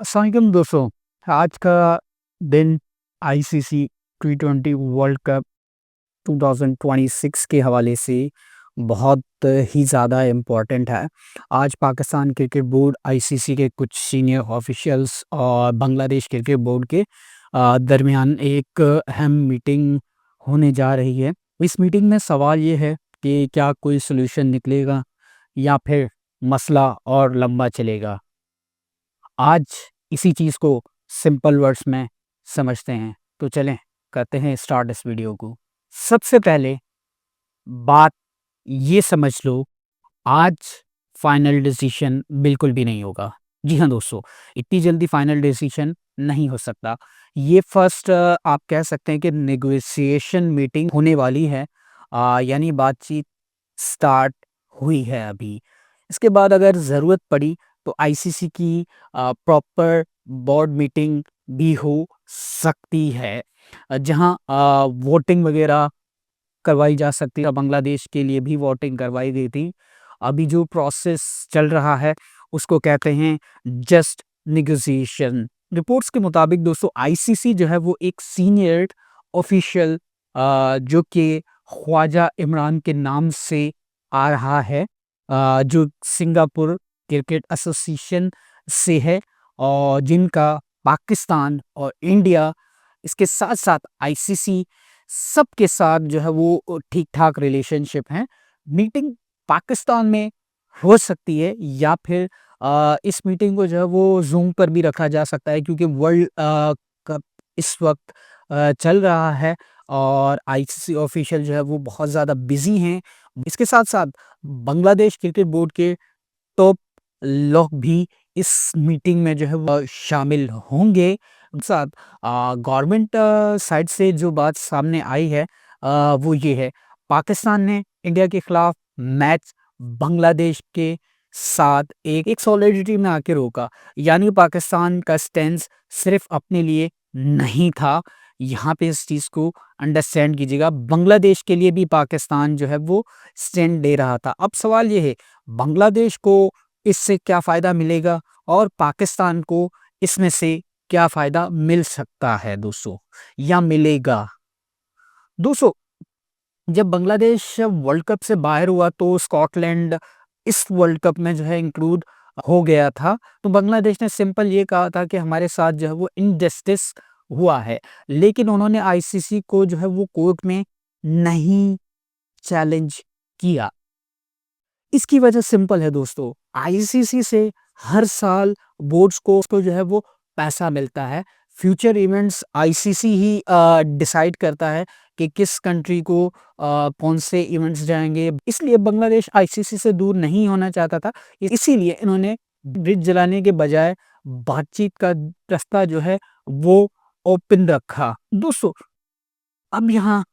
अस्सलाम वालेकुम दोस्तों। आज का दिन आईसीसी टी20 वर्ल्ड कप 2026 के हवाले से बहुत ही ज़्यादा इम्पोर्टेंट है। आज पाकिस्तान क्रिकेट बोर्ड आईसीसी के कुछ सीनियर ऑफिशियल्स और बांग्लादेश क्रिकेट बोर्ड के दरमियान एक अहम मीटिंग होने जा रही है। इस मीटिंग में सवाल ये है कि क्या कोई सॉल्यूशन निकलेगा या फिर मसला और लंबा चलेगा। आज इसी चीज़ को सिंपल वर्ड्स में समझते हैं। तो चलें करते हैं स्टार्ट इस वीडियो को। सबसे पहले बात ये समझ लो, आज फाइनल डिसीजन बिल्कुल भी नहीं होगा। जी हाँ दोस्तों, इतनी जल्दी फाइनल डिसीजन नहीं हो सकता। ये फर्स्ट आप कह सकते हैं कि नेगोशिएशन मीटिंग होने वाली है। यानी बातचीत स्टार्ट हुई है अभी। इसके बाद अगर ज़रूरत पड़ी तो आईसीसी की प्रॉपर बोर्ड मीटिंग भी हो सकती है, जहां वोटिंग वगैरह करवाई जा सकती है। बांग्लादेश के लिए भी वोटिंग करवाई गई थी। अभी जो प्रोसेस चल रहा है उसको कहते हैं जस्ट नेगोशिएशन। रिपोर्ट्स के मुताबिक दोस्तों आईसीसी जो है वो एक सीनियर ऑफिशियल जो कि ख्वाजा इमरान के नाम से आ रहा है, जो सिंगापुर क्रिकेट एसोसिएशन से है और जिनका पाकिस्तान और इंडिया, इसके साथ साथ आईसीसी सबके साथ जो है वो ठीक-ठाक रिलेशनशिप है। मीटिंग पाकिस्तान में हो सकती है या फिर इस मीटिंग को जो है वो ज़ूम पर भी रखा जा सकता है, क्योंकि वर्ल्ड कप इस वक़्त चल रहा है और आईसीसी ऑफिशियल जो है वो बहुत ज़्यादा बिज़ी हैं। इसके साथ-साथ बांग्लादेश क्रिकेट बोर्ड के टॉप लोग भी इस मीटिंग में जो है वो शामिल होंगे। साथ गवर्नमेंट साइड से जो बात सामने आई है वो ये है, पाकिस्तान ने इंडिया के खिलाफ मैच बांग्लादेश के साथ एक सॉलिडिटी में आके रोका। यानी पाकिस्तान का स्टैंड सिर्फ अपने लिए नहीं था। यहाँ पे इस चीज़ को अंडरस्टैंड कीजिएगा, बांग्लादेश के लिए भी पाकिस्तान जो है वो स्टैंड ले रहा था। अब सवाल ये है, बांग्लादेश को इससे क्या फ़ायदा मिलेगा और पाकिस्तान को इसमें से क्या फ़ायदा मिल सकता है दोस्तों, या मिलेगा? दोस्तों, जब बांग्लादेश वर्ल्ड कप से बाहर हुआ तो स्कॉटलैंड इस वर्ल्ड कप में जो है इंक्लूड हो गया था। तो बांग्लादेश ने सिंपल ये कहा था कि हमारे साथ जो है वो इनजस्टिस हुआ है, लेकिन उन्होंने आईसीसी को जो है वो कोर्ट में नहीं चैलेंज किया। इसकी वजह सिंपल है दोस्तों, आईसीसी से हर साल बोर्ड्स को जो है वो पैसा मिलता है। फ्यूचर इवेंट्स आईसीसी ही डिसाइड करता है कि किस कंट्री को कौन से इवेंट्स जाएंगे। इसलिए बांग्लादेश आईसीसी से दूर नहीं होना चाहता था, इसीलिए इन्होंने ब्रिज जलाने के बजाय बातचीत का रास्ता जो है वो ओपन रखा। दोस्तों, अब यहाँ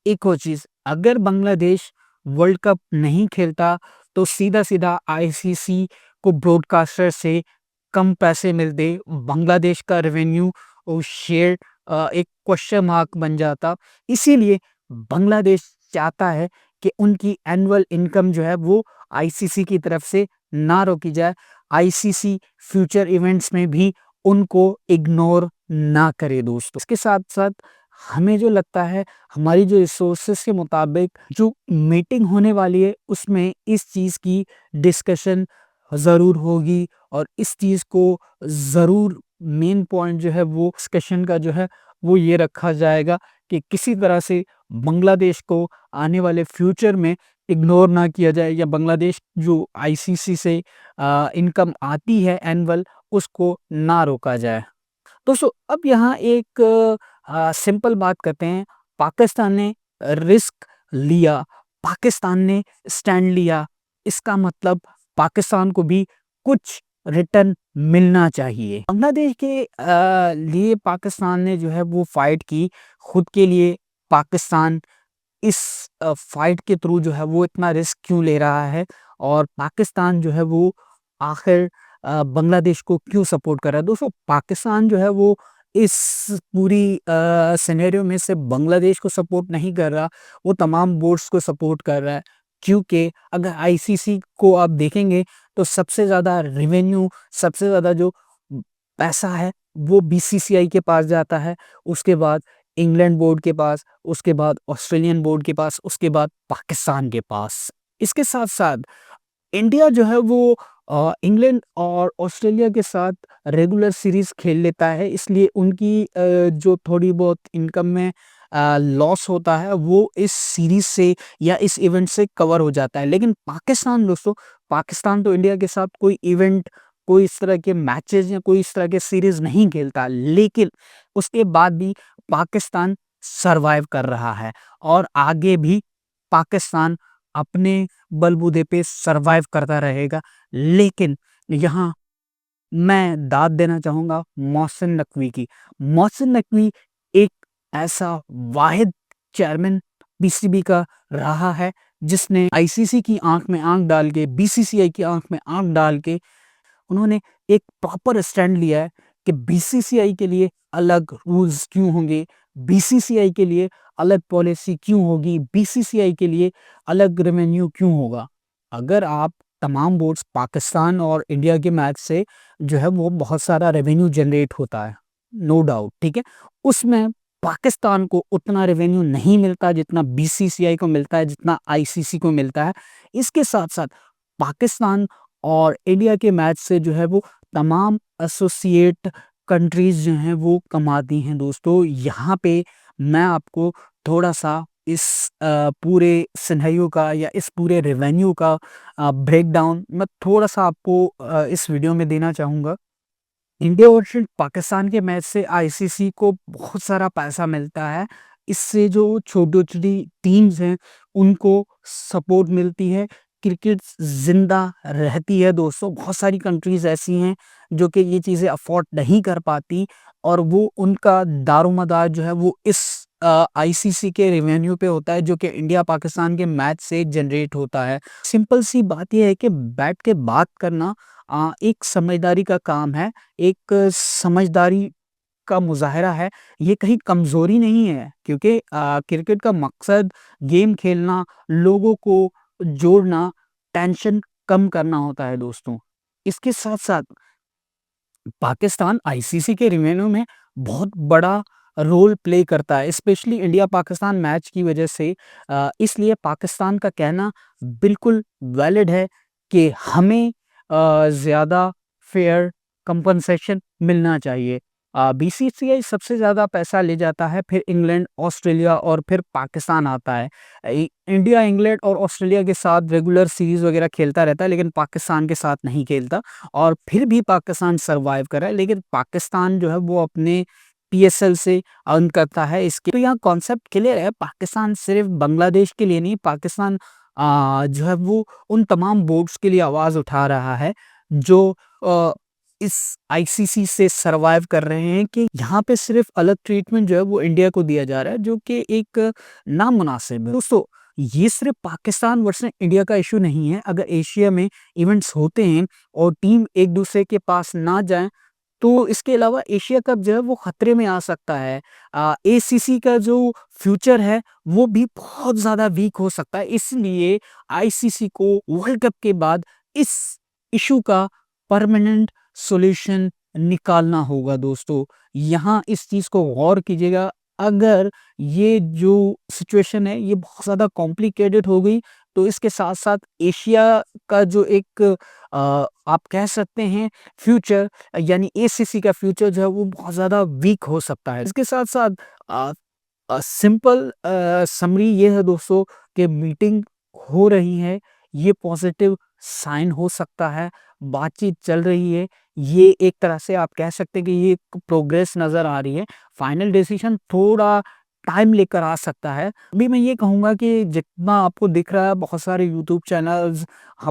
एक और चीज़, अगर बांग्लादेश वर्ल्ड कप नहीं खेलता तो सीधा-सीधा आईसीसी को ब्रॉडकास्टर से कम पैसे मिलते, बांग्लादेश का रेवेन्यू और शेयर एक क्वेश्चन मार्क बन जाता। इसीलिए बांग्लादेश चाहता है कि उनकी एनुअल इनकम जो है वो आईसीसी की तरफ से ना रोकी जाए। आईसीसी फ्यूचर इवेंट्स में भी उनको इग्नोर ना करे दोस्तों। इसके साथ-साथ हमें जो लगता है, हमारी जो रिसोर्सेस के मुताबिक जो मीटिंग होने वाली है उसमें इस चीज़ की डिस्कशन ज़रूर होगी और इस चीज़ को ज़रूर मेन पॉइंट जो है वो डिस्कशन का जो है वो ये रखा जाएगा कि किसी तरह से बांग्लादेश को आने वाले फ्यूचर में इग्नोर ना किया जाए, या बांग्लादेश जो आईसीसी से इनकम आती है एनुअल, उसको ना रोका जाए। दोस्तों, अब यहाँ एक सिंपल बात करते हैं। पाकिस्तान ने रिस्क लिया, पाकिस्तान ने स्टैंड लिया, इसका मतलब पाकिस्तान को भी कुछ रिटर्न मिलना चाहिए। बांग्लादेश के लिए पाकिस्तान ने जो है वो फाइट की, खुद के लिए पाकिस्तान इस फाइट के थ्रू जो है वो इतना रिस्क क्यों ले रहा है और पाकिस्तान जो है वो आखिर बांग्लादेश को क्यों सपोर्ट कर रहा है। दोस्तों, पाकिस्तान जो है वो इस पूरी सिनेरियो में से बांग्लादेश को सपोर्ट नहीं कर रहा, वो तमाम बोर्ड्स को सपोर्ट कर रहा है। क्योंकि अगर आईसीसी को आप देखेंगे तो सबसे ज़्यादा रेवेन्यू, सबसे ज़्यादा जो पैसा है वो बीसीसीआई के पास जाता है, उसके बाद इंग्लैंड बोर्ड के पास, उसके बाद ऑस्ट्रेलियन बोर्ड के पास, उसके बाद पाकिस्तान के पास। इसके साथ-साथ इंडिया जो है वो इंग्लैंड और ऑस्ट्रेलिया के साथ रेगुलर सीरीज़ खेल लेता है, इसलिए उनकी जो थोड़ी बहुत इनकम में लॉस होता है वो इस सीरीज़ से या इस इवेंट से कवर हो जाता है। लेकिन पाकिस्तान दोस्तों, पाकिस्तान तो इंडिया के साथ कोई इवेंट, कोई इस तरह के मैचेज़ या कोई इस तरह के सीरीज़ नहीं खेलता, लेकिन उसके बाद भी पाकिस्तान सर्वाइव कर रहा है और आगे भी पाकिस्तान अपने बलबूते पे सर्वाइव करता रहेगा। लेकिन यहाँ मैं दाद देना चाहूँगा मोहसिन नकवी की। मोहसिन नकवी एक ऐसा वाहिद चेयरमैन पीसीबी का रहा है, जिसने आईसीसी की आँख में आँख डाल के, बीसीसीआई की आँख में आँख डाल के उन्होंने एक प्रॉपर स्टैंड लिया है कि बीसीसीआई के लिए अलग रूल्स क्यों होंगे, बीसीसीआई के लिए अलग पॉलिसी क्यों होगी, बीसीसीआई के लिए अलग रेवेन्यू क्यों होगा। अगर आप तमाम बोर्ड्स पाकिस्तान और इंडिया के मैच से जो है वो बहुत सारा रेवेन्यू जनरेट होता है, नो डाउट, ठीक है? उसमें पाकिस्तान को उतना रेवेन्यू नहीं मिलता जितना बीसीसीआई को मिलता है, जितना आईसीसी को मिलता है। इसके साथ-साथ पाकिस्तान और इंडिया के मैच से जो है वो तमाम एसोसिएट कंट्रीज़ जो हैं वो कमाती हैं दोस्तों। यहाँ पे मैं आपको थोड़ा-सा इस पूरे सिनेरियो का या इस पूरे रेवेन्यू का ब्रेकडाउन मैं थोड़ा-सा आपको इस वीडियो में देना चाहूँगा। इंडिया वर्सेस पाकिस्तान के मैच से आईसीसी को बहुत सारा पैसा मिलता है। इससे जो छोटी-छोटी टीम्स हैं, उनको सपोर्ट मिलती है। क्रिकेट ज़िंदा रहती है दोस्तों। बहुत सारी कंट्रीज़ ऐसी हैं, जो कि ये चीज़ें अफ़ोर्ड नहीं कर पाती और वो उनका दारोमदार जो है वो इस आईसीसी के रेवेन्यू पे होता है, जो कि इंडिया-पाकिस्तान के मैच से जनरेट होता है। सिंपल सी बात ये है कि बैठ के बात करना एक समझदारी का काम है, एक समझदारी का मुज़ाहिरा है, ये कहीं कमज़ोरी नहीं है क्योंकि क्रिकेट का मकसद गेम खेलना, लोगों को जोड़ना, टेंशन कम करना होता है दोस्तों। इसके साथ-साथ पाकिस्तान आईसीसी के रेवेन्यू में बहुत बड़ा रोल प्ले करता है, स्पेशली इंडिया-पाकिस्तान मैच की वजह से। इसलिए पाकिस्तान का कहना बिल्कुल वैलिड है कि हमें ज़्यादा फेयर कंपनसेशन मिलना चाहिए। बीसीसीआई सबसे ज़्यादा पैसा ले जाता है, फिर इंग्लैंड, ऑस्ट्रेलिया और फिर पाकिस्तान आता है। इंडिया, इंग्लैंड और ऑस्ट्रेलिया के साथ रेगुलर सीरीज़ वगैरह खेलता रहता है, लेकिन पाकिस्तान के साथ नहीं खेलता और फिर भी पाकिस्तान सर्वाइव कर रहा है। लेकिन पाकिस्तान जो है वो अपने पीएसएल से अर्न करता है। इसके तो यहाँ कॉन्सेप्ट क्लियर है, पाकिस्तान सिर्फ बांग्लादेश के लिए नहीं, पाकिस्तान जो है वो उन तमाम बोर्ड्स के लिए आवाज़ उठा रहा है जो अ, इस आईसीसी से सर्वाइव कर रहे हैं कि यहाँ पे सिर्फ अलग ट्रीटमेंट जो है वो इंडिया को दिया जा रहा है, जो कि एक नामुनासिब है। दोस्तों, ये सिर्फ पाकिस्तान वर्सेस इंडिया का इशू नहीं है। अगर एशिया में इवेंट्स होते हैं और टीम एक दूसरे के पास ना जाए, तो इसके अलावा एशिया कप जो है वो खतरे में आ सकता है। एसीसी का जो फ्यूचर है वो भी बहुत ज़्यादा वीक हो सकता है। इसलिए आईसीसी को वर्ल्ड कप के बाद इस इशू का परमानेंट सॉल्यूशन निकालना होगा दोस्तों। यहाँ इस चीज़ को गौर कीजिएगा, अगर ये जो सिचुएशन है ये बहुत ज़्यादा कॉम्प्लिकेटेड हो गई, तो इसके साथ-साथ एशिया का जो एक आप कह सकते हैं फ्यूचर, यानी एसीसी का फ्यूचर जो है वो बहुत ज़्यादा वीक हो सकता है। इसके साथ-साथ अ सिंपल समरी ये है दोस्तों कि मीटिंग हो रही है, ये पॉजिटिव साइन हो सकता है, बातचीत चल रही है, ये एक तरह से आप कह सकते हैं कि ये एक प्रोग्रेस नज़र आ रही है। फाइनल डिसीजन थोड़ा टाइम लेकर आ सकता है। अभी मैं ये कहूँगा कि जितना आपको दिख रहा है बहुत सारे यूट्यूब चैनल्स,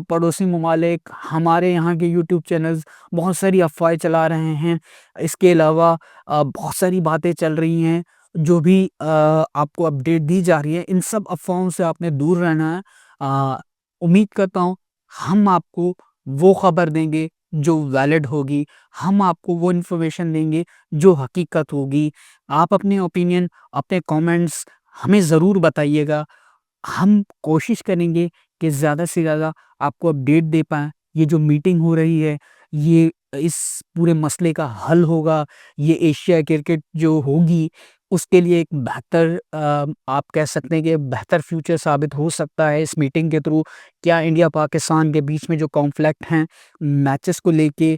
पड़ोसी ममालिक, हमारे यहाँ के यूट्यूब चैनल्स बहुत सारी अफ़वाहें चला रहे हैं। इसके अलावा बहुत सारी बातें चल रही हैं, जो भी आपको अपडेट दी जा रही है, इन सब अफ़वाहों से आपने दूर रहना है। उम्मीद करता हूँ हम आपको वो खबर देंगे जो वैलिड होगी, हम आपको वो इन्फॉर्मेशन देंगे जो हकीकत होगी। आप अपने ओपिनियन, अपने कमेंट्स हमें ज़रूर बताइएगा। हम कोशिश करेंगे कि ज़्यादा से ज़्यादा आपको अपडेट दे पाएँ। ये जो मीटिंग हो रही है, ये इस पूरे मसले का हल होगा, ये एशिया क्रिकेट जो होगी उसके लिए एक बेहतर आप कह सकते हैं कि बेहतर फ्यूचर साबित हो सकता है इस मीटिंग के थ्रू। क्या इंडिया पाकिस्तान के बीच में जो कॉन्फ्लिक्ट हैं मैचेस को लेके,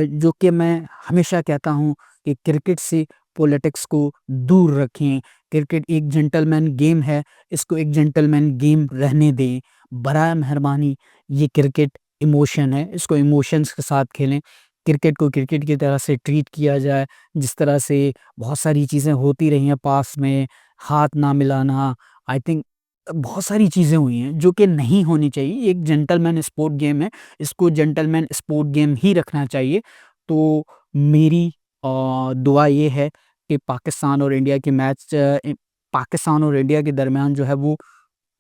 जो कि मैं हमेशा कहता हूँ कि क्रिकेट से पॉलिटिक्स को दूर रखें। क्रिकेट एक जेंटलमैन गेम है, इसको एक जेंटलमैन गेम रहने दें। बराए मेहरबानी ये क्रिकेट इमोशन है, इसको इमोशंस के साथ खेलें। क्रिकेट को क्रिकेट की तरह से ट्रीट किया जाए, जिस तरह से बहुत सारी चीज़ें होती रही हैं पास में, हाथ ना मिलाना, आई थिंक बहुत सारी चीज़ें हुई हैं जो कि नहीं होनी चाहिए। एक जेंटलमैन स्पोर्ट गेम है, इसको जेंटलमैन स्पोर्ट गेम ही रखना चाहिए। तो मेरी दुआ ये है कि पाकिस्तान और इंडिया के पाकिस्तान और इंडिया के दरमियान जो है वो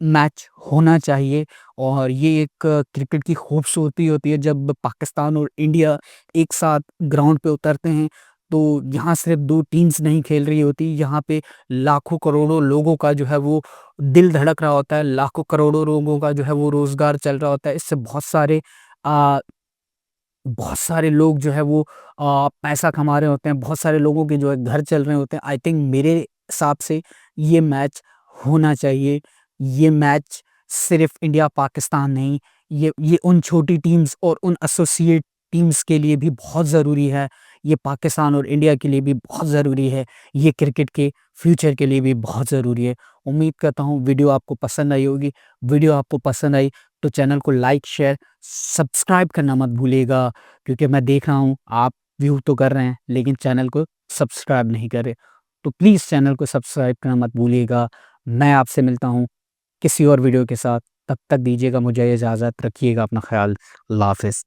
मैच होना चाहिए। और ये एक क्रिकेट की खूबसूरती होती है जब पाकिस्तान और इंडिया एक साथ ग्राउंड पे उतरते हैं, तो यहाँ सिर्फ 2 टीम्स नहीं खेल रही होती, यहाँ पे लाखों करोड़ों लोगों का जो है वो दिल धड़क रहा होता है, लाखों करोड़ों लोगों का जो है वो रोज़गार चल रहा होता है। इससे अ, बहुत सारे लोग जो है वो पैसा कमा रहे होते हैं, बहुत सारे लोगों के जो है घर चल रहे होते हैं। आई थिंक मेरे हिसाब से ये मैच होना चाहिए। ये मैच सिर्फ़ इंडिया-पाकिस्तान नहीं, ये उन छोटी टीम्स और उन एसोसिएट टीम्स के लिए भी बहुत ज़रूरी है। ये पाकिस्तान और इंडिया के लिए भी बहुत ज़रूरी है। ये क्रिकेट के फ्यूचर के लिए भी बहुत ज़रूरी है। उम्मीद करता हूँ वीडियो आपको पसंद आई होगी। वीडियो आपको पसंद आई तो चैनल को लाइक, शेयर, सब्सक्राइब करना मत भूलिएगा, क्योंकि मैं देख रहा हूँ आप व्यू तो कर रहे हैं लेकिन चैनल को सब्सक्राइब नहीं कर रहे। तो प्लीज़ चैनल को सब्सक्राइब करना मत भूलिएगा। मैं आपसे मिलता हूँ किसी और वीडियो के साथ, तब तक दीजिएगा मुझे इजाज़त, रखिएगा अपना ख़्याल। अल्लाह हाफ़िज़।